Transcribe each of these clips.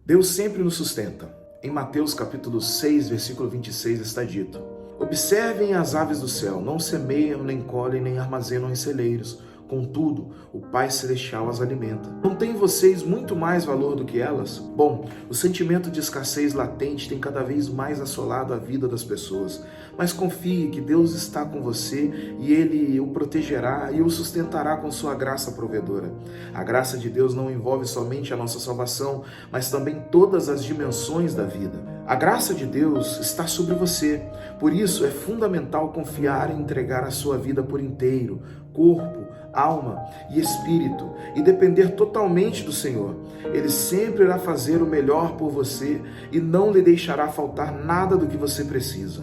Deus sempre nos sustenta. Em Mateus capítulo 6, versículo 26 está dito: observem as aves do céu, não semeiam, nem colhem, nem armazenam em celeiros. Contudo, o Pai Celestial as alimenta. Não têm vocês muito mais valor do que elas? Bom, o sentimento de escassez latente tem cada vez mais assolado a vida das pessoas. Mas confie que Deus está com você e Ele o protegerá e o sustentará com sua graça provedora. A graça de Deus não envolve somente a nossa salvação, mas também todas as dimensões da vida. A graça de Deus está sobre você. Por isso é fundamental confiar e entregar a sua vida por inteiro, corpo, alma e espírito, e depender totalmente do Senhor. Ele sempre irá fazer o melhor por você e não lhe deixará faltar nada do que você precisa.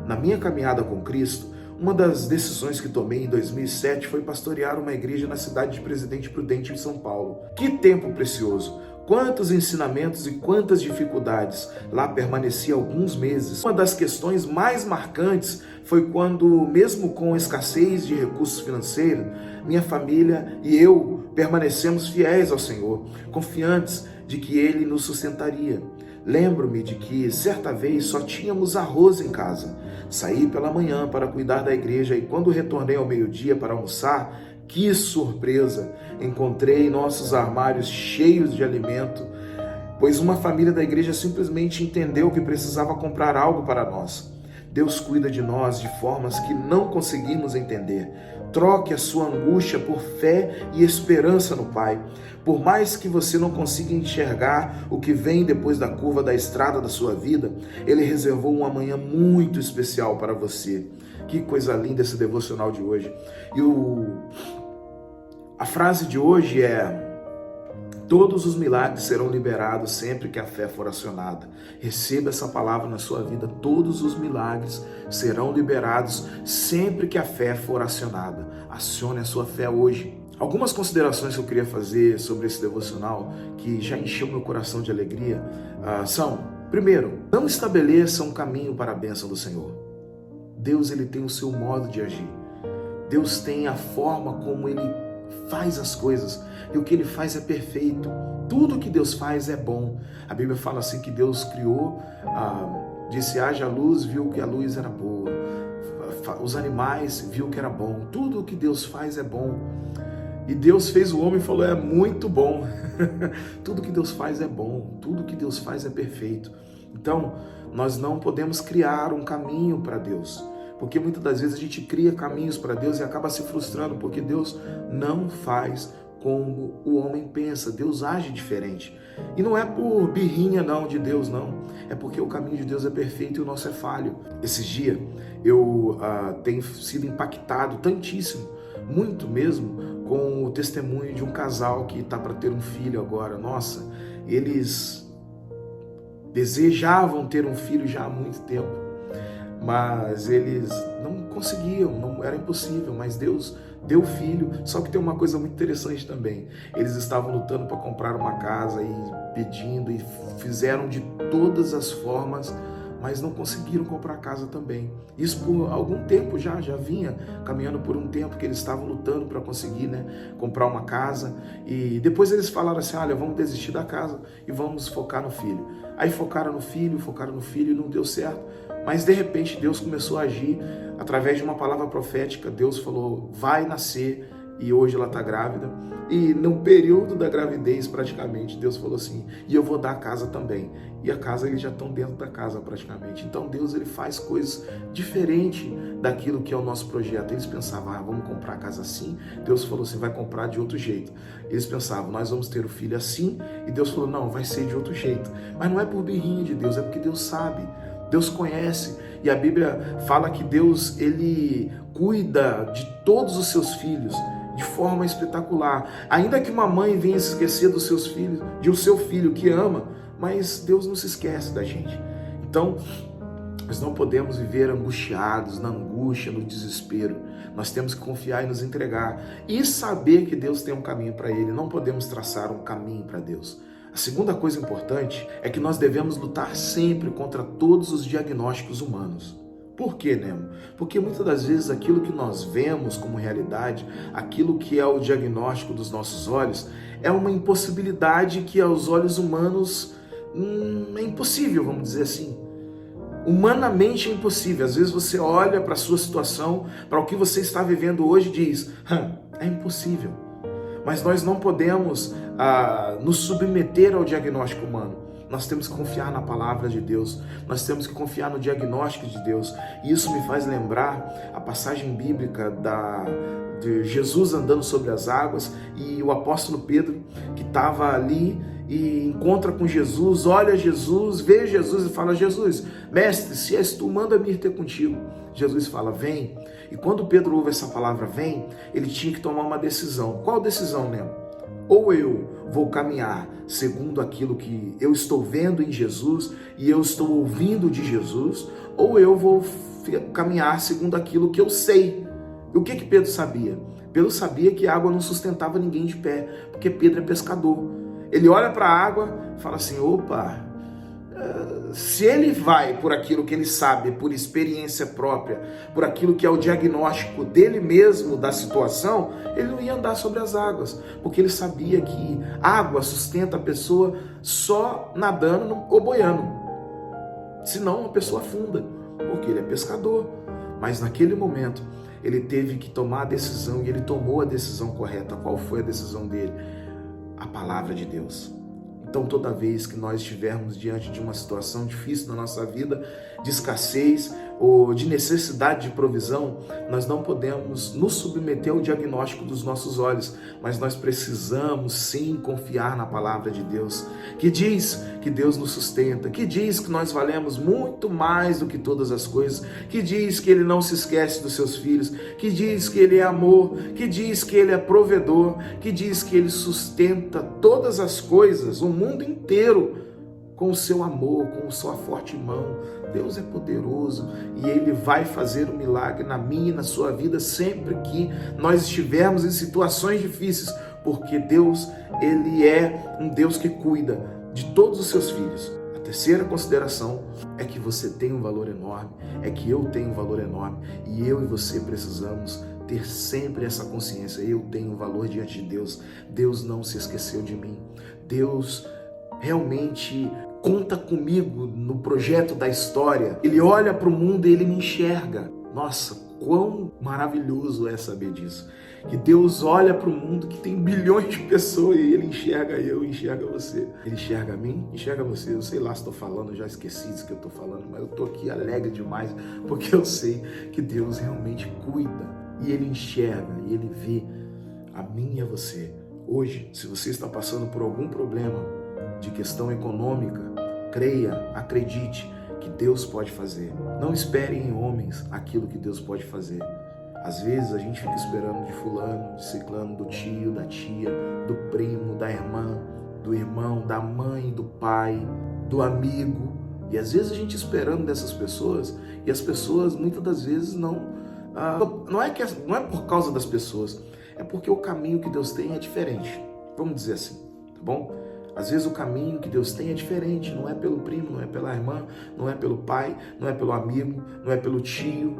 Na minha caminhada com Cristo, uma das decisões que tomei em 2007 foi pastorear uma igreja na cidade de Presidente Prudente, em São Paulo. Que tempo precioso! Quantos ensinamentos e quantas dificuldades. Lá permaneci alguns meses. Uma das questões mais marcantes foi quando, mesmo com escassez de recursos financeiros, minha família e eu permanecemos fiéis ao Senhor, confiantes de que Ele nos sustentaria. Lembro-me de que, certa vez, só tínhamos arroz em casa. Saí pela manhã para cuidar da igreja e, quando retornei ao meio-dia para almoçar, que surpresa! Encontrei nossos armários cheios de alimento, pois uma família da igreja simplesmente entendeu que precisava comprar algo para nós. Deus cuida de nós de formas que não conseguimos entender. Troque a sua angústia por fé e esperança no Pai. Por mais que você não consiga enxergar o que vem depois da curva da estrada da sua vida, Ele reservou uma manhã muito especial para você. Que coisa linda esse devocional de hoje. A frase de hoje é: todos os milagres serão liberados sempre que a fé for acionada. Receba essa palavra na sua vida. Todos os milagres serão liberados sempre que a fé for acionada. Acione a sua fé hoje. Algumas considerações que eu queria fazer sobre esse devocional, que já encheu meu coração de alegria, são: primeiro, não estabeleça um caminho para a bênção do Senhor. Deus, Ele tem o seu modo de agir. Deus tem a forma como Ele faz as coisas, e o que Ele faz é perfeito. Tudo que Deus faz é bom. A Bíblia fala assim que Deus criou, disse haja luz, viu que a luz era boa. Os animais, viu que era bom. Tudo o que Deus faz é bom. E Deus fez o homem e falou: é muito bom. Tudo que Deus faz é bom. Tudo que Deus faz é perfeito. Então, nós não podemos criar um caminho para Deus, porque muitas das vezes a gente cria caminhos para Deus e acaba se frustrando, porque Deus não faz como o homem pensa. Deus age diferente. E não é por birrinha não de Deus, não. É porque o caminho de Deus é perfeito e o nosso é falho. Esses dias eu tenho sido impactado tantíssimo, muito mesmo, com o testemunho de um casal que está para ter um filho agora. Nossa, eles desejavam ter um filho já há muito tempo, mas eles não conseguiam, não, era impossível, mas Deus deu filho. Só que tem uma coisa muito interessante também: eles estavam lutando para comprar uma casa e pedindo, e fizeram de todas as formas, mas não conseguiram comprar casa também. Isso por algum tempo já vinha caminhando por um tempo que eles estavam lutando para conseguir, comprar uma casa. E depois eles falaram assim: olha, vamos desistir da casa e vamos focar no filho. Aí focaram no filho e não deu certo. Mas de repente Deus começou a agir através de uma palavra profética. Deus falou: vai nascer. E hoje ela está grávida. E no período da gravidez, praticamente, Deus falou assim: e eu vou dar a casa também. E a casa, eles já estão dentro da casa praticamente. Então Deus, Ele faz coisas diferentes daquilo que é o nosso projeto. Eles pensavam: vamos comprar a casa assim. Deus falou assim: vai comprar de outro jeito. Eles pensavam: nós vamos ter o filho assim. E Deus falou: não, vai ser de outro jeito. Mas não é por birrinha de Deus, é porque Deus sabe. Deus conhece. E a Bíblia fala que Deus, Ele cuida de todos os seus filhos de forma espetacular. Ainda que uma mãe venha se esquecer dos seus filhos, de o seu filho que ama, mas Deus não se esquece da gente. Então, nós não podemos viver angustiados, na angústia, no desespero. Nós temos que confiar e nos entregar e saber que Deus tem um caminho para Ele. Não podemos traçar um caminho para Deus. A segunda coisa importante é que nós devemos lutar sempre contra todos os diagnósticos humanos. Por quê, Nemo? Porque muitas das vezes aquilo que nós vemos como realidade, aquilo que é o diagnóstico dos nossos olhos, é uma impossibilidade que aos olhos humanos é impossível, vamos dizer assim. Humanamente é impossível. Às vezes você olha para a sua situação, para o que você está vivendo hoje e diz, é impossível. Mas nós não podemos nos submeter ao diagnóstico humano. Nós temos que confiar na palavra de Deus, nós temos que confiar no diagnóstico de Deus. E isso me faz lembrar a passagem bíblica de Jesus andando sobre as águas e o apóstolo Pedro, que estava ali e encontra com Jesus, olha Jesus, vê Jesus e fala, Jesus, mestre, se és tu, manda-me ir ter contigo. Jesus fala, vem. E quando Pedro ouve essa palavra, vem, ele tinha que tomar uma decisão. Qual decisão, Nemo? Ou eu vou caminhar segundo aquilo que eu estou vendo em Jesus e eu estou ouvindo de Jesus, ou eu vou caminhar segundo aquilo que eu sei. E o que Pedro sabia? Pedro sabia que a água não sustentava ninguém de pé, porque Pedro é pescador. Ele olha para a água e fala assim, opa, se ele vai por aquilo que ele sabe, por experiência própria, por aquilo que é o diagnóstico dele mesmo da situação, ele não ia andar sobre as águas, porque ele sabia que água sustenta a pessoa só nadando ou boiando, senão a pessoa afunda, porque ele é pescador. Mas naquele momento ele teve que tomar a decisão e ele tomou a decisão correta. Qual foi a decisão dele? A palavra de Deus. Então, toda vez que nós estivermos diante de uma situação difícil na nossa vida, de escassez ou de necessidade de provisão, nós não podemos nos submeter ao diagnóstico dos nossos olhos, mas nós precisamos sim confiar na palavra de Deus, que diz que Deus nos sustenta, que diz que nós valemos muito mais do que todas as coisas, que diz que Ele não se esquece dos seus filhos, que diz que Ele é amor, que diz que Ele é provedor, que diz que Ele sustenta todas as coisas, o mundo inteiro, com o seu amor, com a sua forte mão. Deus é poderoso e Ele vai fazer um milagre na minha e na sua vida sempre que nós estivermos em situações difíceis, porque Deus, Ele é um Deus que cuida de todos os seus filhos. A terceira consideração é que você tem um valor enorme, é que eu tenho um valor enorme e eu e você precisamos ter sempre essa consciência. Eu tenho um valor diante de Deus. Deus não se esqueceu de mim. Deus realmente conta comigo no projeto da história. Ele olha para o mundo e Ele me enxerga. Nossa, quão maravilhoso é saber disso. Que Deus olha para o mundo que tem bilhões de pessoas e Ele enxerga eu, enxerga você. Ele enxerga a mim, enxerga você. Eu sei lá se estou falando, já esqueci do que eu estou falando, mas eu estou aqui alegre demais porque eu sei que Deus realmente cuida. E Ele enxerga, e Ele vê a mim e a você. Hoje, se você está passando por algum problema de questão econômica, creia, acredite que Deus pode fazer. Não espere em homens aquilo que Deus pode fazer. Às vezes a gente fica esperando de fulano, de ciclano, do tio, da tia, do primo, da irmã, do irmão, da mãe, do pai, do amigo. E às vezes a gente esperando dessas pessoas, e as pessoas muitas das vezes não é por causa das pessoas, é porque o caminho que Deus tem é diferente. Vamos dizer assim, tá bom? Às vezes o caminho que Deus tem é diferente, não é pelo primo, não é pela irmã, não é pelo pai, não é pelo amigo, não é pelo tio,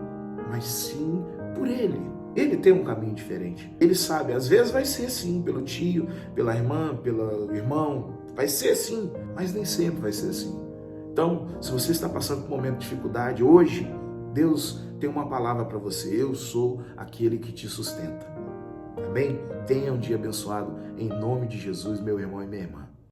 mas sim por Ele. Ele tem um caminho diferente. Ele sabe, às vezes vai ser sim, pelo tio, pela irmã, pelo irmão, vai ser sim, mas nem sempre vai ser assim. Então, se você está passando por um momento de dificuldade, hoje, Deus tem uma palavra para você. Eu sou aquele que te sustenta. Tá bem? Tenha um dia abençoado, em nome de Jesus, meu irmão e minha irmã.